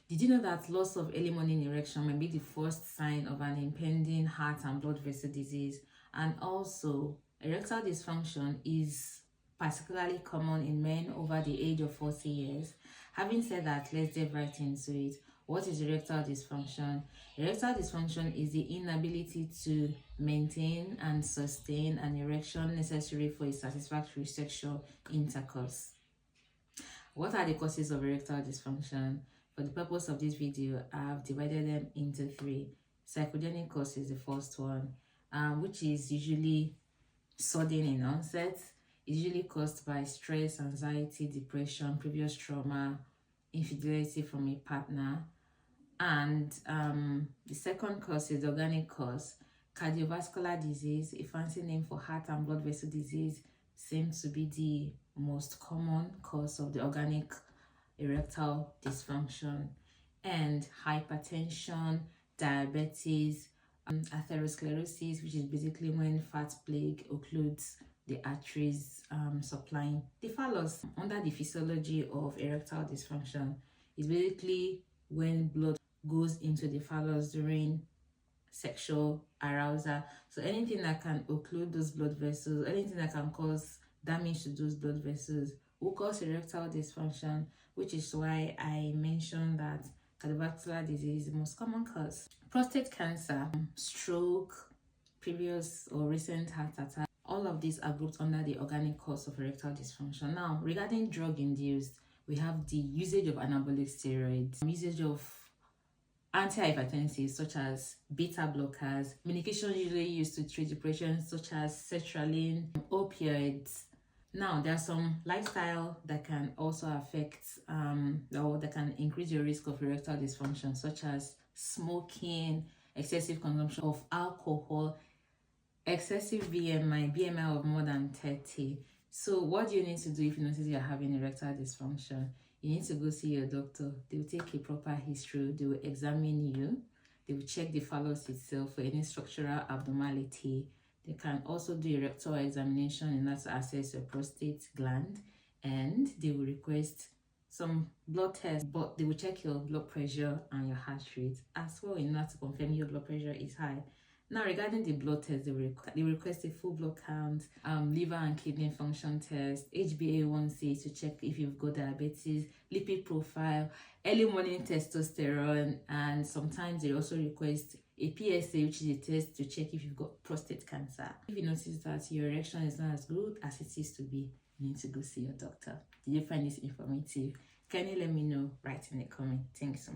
Did you know that loss of early morning erection may be the first sign of an impending heart and blood vessel disease? And also, erectile dysfunction is particularly common in men over the age of 40 years. Having said that, let's dive right into it. What is erectile dysfunction? Erectile dysfunction is the inability to maintain and sustain an erection necessary for a satisfactory sexual intercourse. What are the causes of erectile dysfunction? For the purpose of this video, I've divided them into three. Psychogenic cause is the first one, which is usually sudden in onset. It's usually caused by stress, anxiety, depression, previous trauma, infidelity from a partner. And the second cause is organic cause. Cardiovascular disease, a fancy name for heart and blood vessel disease, seems to be the most common cause of the organic erectile dysfunction. And hypertension, diabetes, atherosclerosis, which is basically when fat plaque occludes the arteries supplying the phallus. Under the physiology of erectile dysfunction, is basically when blood goes into the phallus during sexual arousal. So anything that can occlude those blood vessels, anything that can cause damage to those blood vessels will cause erectile dysfunction, which is why I mentioned that cardiovascular disease is the most common cause. Prostate cancer, stroke, previous or recent heart attack, all of these are grouped under the organic cause of erectile dysfunction. Now, regarding drug-induced, we have the usage of anabolic steroids, usage of antihypertensives such as beta blockers, medication usually used to treat depression such as sertraline, opioids. Now, there are some lifestyle that can also affect or that can increase your risk of erectile dysfunction, such as smoking, excessive consumption of alcohol, excessive BMI of more than 30. So what do you need to do if you notice you're having erectile dysfunction? You need to go see your doctor. They will take a proper history. They will examine you. They will check the phallus itself for any structural abnormality. They can also do a rectal examination in order to assess your prostate gland, and they will request some blood tests, but they will check your blood pressure and your heart rate as well in order to confirm your blood pressure is high. Now, regarding the blood test, they request a full blood count, liver and kidney function test, HbA1c to check if you've got diabetes, lipid profile, early morning testosterone, and sometimes they also request a PSA, which is a test to check if you've got prostate cancer. If you notice that your erection is not as good as it used to be, you need to go see your doctor. Did you find this informative? Can you let me know? Write in the comment. Thanks so much.